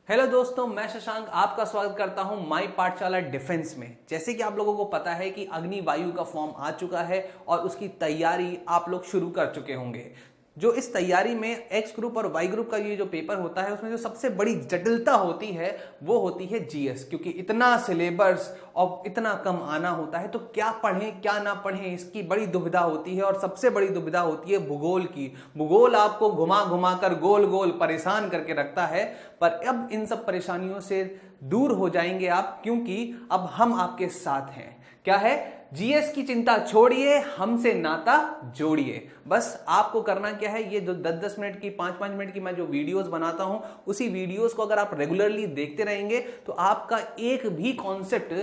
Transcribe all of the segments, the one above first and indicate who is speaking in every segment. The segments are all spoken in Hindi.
Speaker 1: हेलो दोस्तों, मैं शशांक आपका स्वागत करता हूं माई पाठशाला डिफेंस में। जैसे कि आप लोगों को पता है कि अग्नि वायु का फॉर्म आ चुका है और उसकी तैयारी आप लोग शुरू कर चुके होंगे। जो इस तैयारी में एक्स ग्रुप और वाई ग्रुप का ये जो पेपर होता है उसमें जो सबसे बड़ी जटिलता होती है वो होती है जीएस, क्योंकि इतना सिलेबस और इतना कम आना होता है तो क्या पढ़ें क्या ना पढ़ें इसकी बड़ी दुविधा होती है। और सबसे बड़ी दुविधा होती है भूगोल की। भूगोल आपको घुमा घुमा कर गोल गोल परेशान करके रखता है, पर अब इन सब परेशानियों से दूर हो जाएंगे आप, क्योंकि अब हम आपके साथ हैं। क्या है? जीएस की चिंता छोड़िए, हमसे नाता जोड़िए। बस आपको करना क्या है, ये जो 10-10 मिनट की 5-5 मिनट की मैं जो वीडियोस बनाता हूं उसी वीडियोस को अगर आप रेगुलरली देखते रहेंगे तो आपका एक भी कॉन्सेप्ट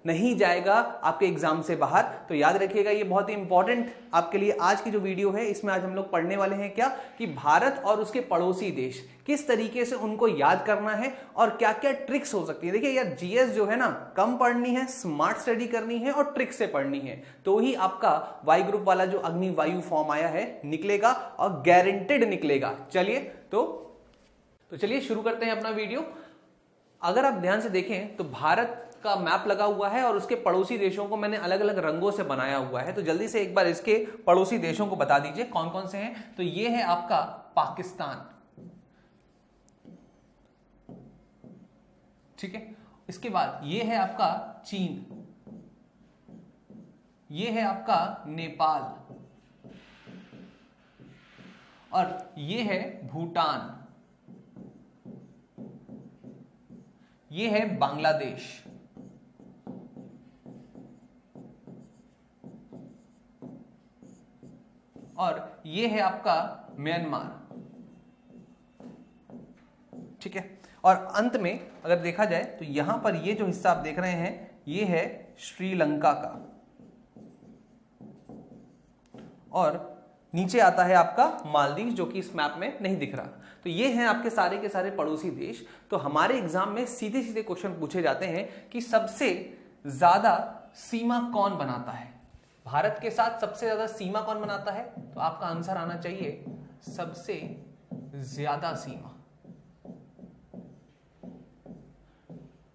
Speaker 1: नहीं जाएगा आपके एग्जाम से बाहर। तो याद रखिएगा, ये बहुत ही इंपॉर्टेंट आपके लिए आज की जो वीडियो है। इसमें आज हम लोग पढ़ने वाले हैं क्या कि भारत और उसके पड़ोसी देश किस तरीके से उनको याद करना है और क्या क्या ट्रिक्स हो सकती है। देखिए यार, जीएस जो है ना, कम पढ़नी है, स्मार्ट स्टडी करनी है और ट्रिक से पढ़नी है, तो ही आपका वाई ग्रुप वाला जो अग्नि वायु फॉर्म आया है निकलेगा और गारंटेड निकलेगा। चलिए तो चलिए शुरू करते हैं अपना वीडियो। अगर आप ध्यान से देखें तो भारत का मैप लगा हुआ है और उसके पड़ोसी देशों को मैंने अलग अलग रंगों से बनाया हुआ है। तो जल्दी से एक बार इसके पड़ोसी देशों को बता दीजिए कौन कौन से हैं। तो ये है आपका पाकिस्तान, ठीक है। इसके बाद ये है आपका चीन, ये है आपका नेपाल और ये है भूटान, ये है बांग्लादेश और ये है आपका म्यांमार, ठीक है। और अंत में अगर देखा जाए तो यहां पर ये जो हिस्सा आप देख रहे हैं ये है श्रीलंका का और नीचे आता है आपका मालदीव, जो कि इस मैप में नहीं दिख रहा। तो ये हैं आपके सारे के सारे पड़ोसी देश। तो हमारे एग्जाम में सीधे सीधे क्वेश्चन पूछे जाते हैं कि सबसे ज्यादा सीमा कौन बनाता है, भारत के साथ सबसे ज्यादा सीमा कौन बनाता है। तो आपका आंसर आना चाहिए सबसे ज्यादा सीमा।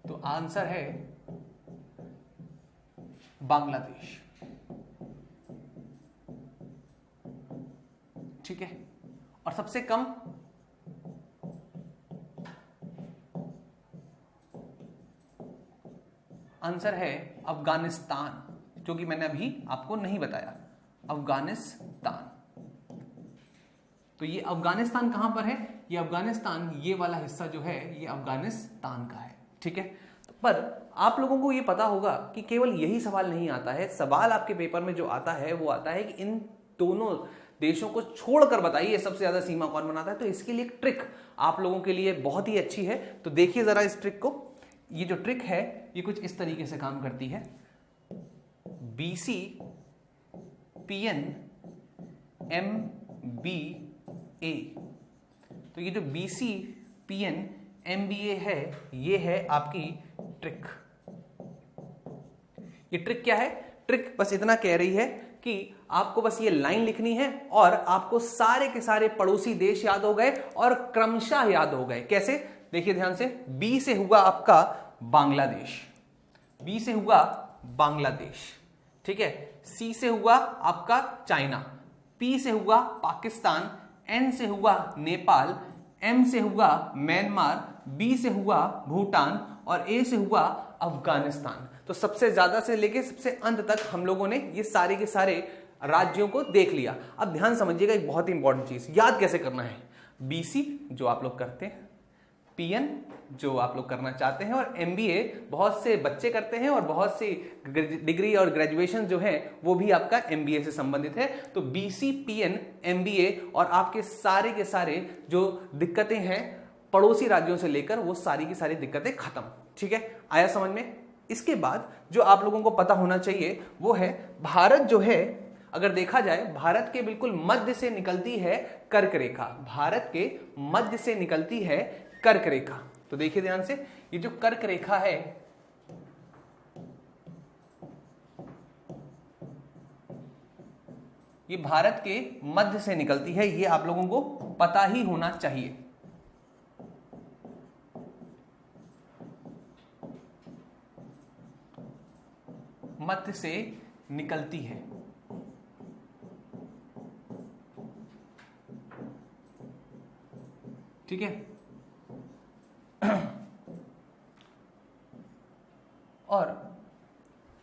Speaker 1: तो आंसर है बांग्लादेश, ठीक है। और सबसे कम आंसर है अफगानिस्तान, जो कि मैंने अभी आपको नहीं बताया, अफगानिस्तान। तो ये अफगानिस्तान कहां पर है? ये अफगानिस्तान, ये वाला हिस्सा जो है ये अफगानिस्तान का है, ठीक है। पर आप लोगों को ये पता होगा कि केवल यही सवाल नहीं आता है। सवाल आपके पेपर में जो आता है वो आता है कि इन दोनों देशों को छोड़कर बताइए सबसे ज्यादा सीमा कौन बनाता है। तो इसके लिए एक ट्रिक आप लोगों के लिए बहुत ही अच्छी है। तो देखिए जरा इस ट्रिक को। ये जो ट्रिक है ये कुछ इस तरीके से काम करती है। BC PN MBA। तो ये जो BC PN MBA है ये है आपकी ट्रिक। ये ट्रिक क्या है? ट्रिक बस इतना कह रही है कि आपको बस ये लाइन लिखनी है और आपको सारे के सारे पड़ोसी देश याद हो गए और क्रमशः याद हो गए। कैसे? देखिए ध्यान से। बी से हुआ आपका बांग्लादेश, बी से हुआ बांग्लादेश, ठीक है। सी से हुआ आपका चाइना, पी से हुआ पाकिस्तान, एन से हुआ नेपाल, एम से हुआ म्यांमार, बी से हुआ भूटान और ए से हुआ अफगानिस्तान। तो सबसे ज्यादा से लेके सबसे अंत तक हम लोगों ने ये सारे के सारे राज्यों को देख लिया। अब ध्यान समझिएगा, एक बहुत ही इंपॉर्टेंट चीज याद कैसे करना है। बीसी जो आप लोग करते हैं, पीएन जो आप लोग करना चाहते हैं और एमबीए बहुत से बच्चे करते हैं और बहुत सी डिग्री और ग्रेजुएशन जो है वो भी आपका एमबीए से संबंधित है। तो बीसी पीएन एमबीए और आपके सारे के सारे जो दिक्कतें हैं पड़ोसी राज्यों से लेकर वो सारी की सारी दिक्कतें खत्म, ठीक है। आया समझ में? इसके बाद जो आप लोगों को पता होना चाहिए वो है भारत जो है, अगर देखा जाए भारत के बिल्कुल मध्य से निकलती है कर्क रेखा, भारत के मध्य से निकलती है कर्क रेखा। तो देखिए ध्यान से, ये जो कर्क रेखा है ये भारत के मध्य से निकलती है, ये आप लोगों को पता ही होना चाहिए। मध्य से निकलती है। ठीक है, और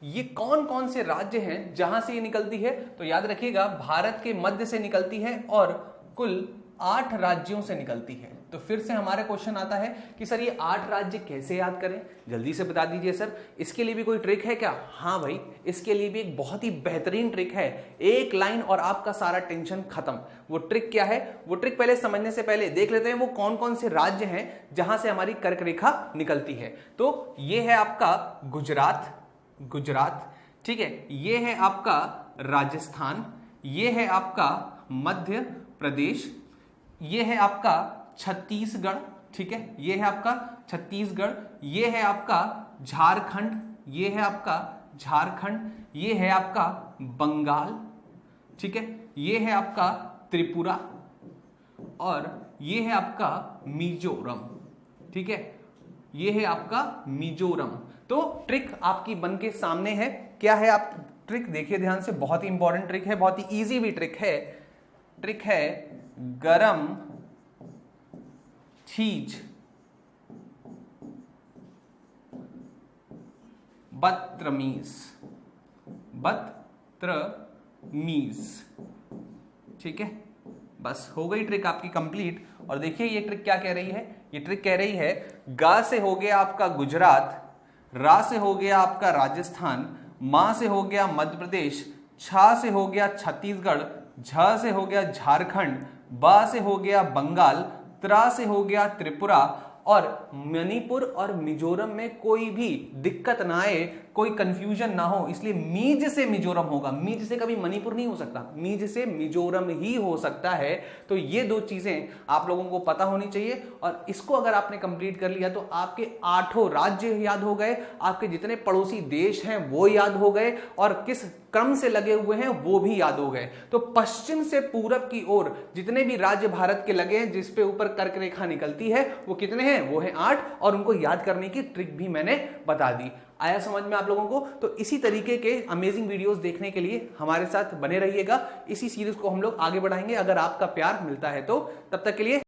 Speaker 1: ये कौन कौन से राज्य हैं जहां से ये निकलती है? तो याद रखिएगा, भारत के मध्य से निकलती है और कुल 8 राज्यों से निकलती है। तो फिर से हमारा क्वेश्चन आता है कि सर ये 8 राज्य कैसे याद करें? जल्दी से बता दीजिए सर, इसके लिए भी कोई ट्रिक है क्या? हाँ भाई, इसके लिए भी एक बहुत ही बेहतरीन ट्रिक है। एक लाइन और आपका सारा टेंशन खत्म। वो ट्रिक क्या है? वो ट्रिक पहले समझने से पहले देख लेते हैं वो कौन कौन से राज्य हैं जहां से हमारी कर्क रेखा निकलती है। तो ये है आपका गुजरात, ठीक है, ये है आपका राजस्थान, ये है आपका मध्य प्रदेश, ये है आपका छत्तीसगढ़, ठीक है, ये है आपका छत्तीसगढ़, ये है आपका झारखंड, ये है आपका झारखंड, ये है आपका बंगाल, ठीक है, ये है आपका त्रिपुरा और ये है आपका मिजोरम। ठीक है, ये है आपका मिजोरम। तो ट्रिक आपकी बन के सामने है। क्या है? आप ट्रिक देखिए ध्यान से, बहुत ही इंपॉर्टेंट ट्रिक है, बहुत ही इजी भी ट्रिक है। ट्रिक है गरम चीज बदतमीज, ठीक है, बस हो गई ट्रिक आपकी कंप्लीट। और देखिए ये ट्रिक क्या कह रही है? ये ट्रिक कह रही है गा से हो गया आपका गुजरात, रा से हो गया आपका राजस्थान, मां से हो गया मध्य प्रदेश, छा से हो गया छत्तीसगढ़, झ से हो गया झारखंड, बा से हो गया बंगाल, त्रा से हो गया त्रिपुरा और मणिपुर और मिजोरम में कोई भी दिक्कत ना आए, कोई कंफ्यूजन ना हो, इसलिए मीज से मिजोरम होगा। मीज से कभी मणिपुर नहीं हो सकता, मीज से मिजोरम ही हो सकता है। तो ये 2 चीजें आप लोगों को पता होनी चाहिए और इसको अगर आपने कंप्लीट कर लिया तो आपके 8 राज्य याद हो गए, आपके जितने पड़ोसी देश हैं वो याद हो गए और किस क्रम से लगे हुए हैं वो भी याद हो गए। तो पश्चिम से पूरब की ओर जितने भी राज्य भारत के लगे हैं जिस पे ऊपर कर्क रेखा निकलती है वो कितने हैं? वो है 8 और उनको याद करने की ट्रिक भी मैंने बता दी। आया समझ में आप लोगों को? तो इसी तरीके के अमेजिंग वीडियोस देखने के लिए हमारे साथ बने रहिएगा। इसी सीरीज को हम लोग आगे बढ़ाएंगे अगर आपका प्यार मिलता है तो। तब तक के लिए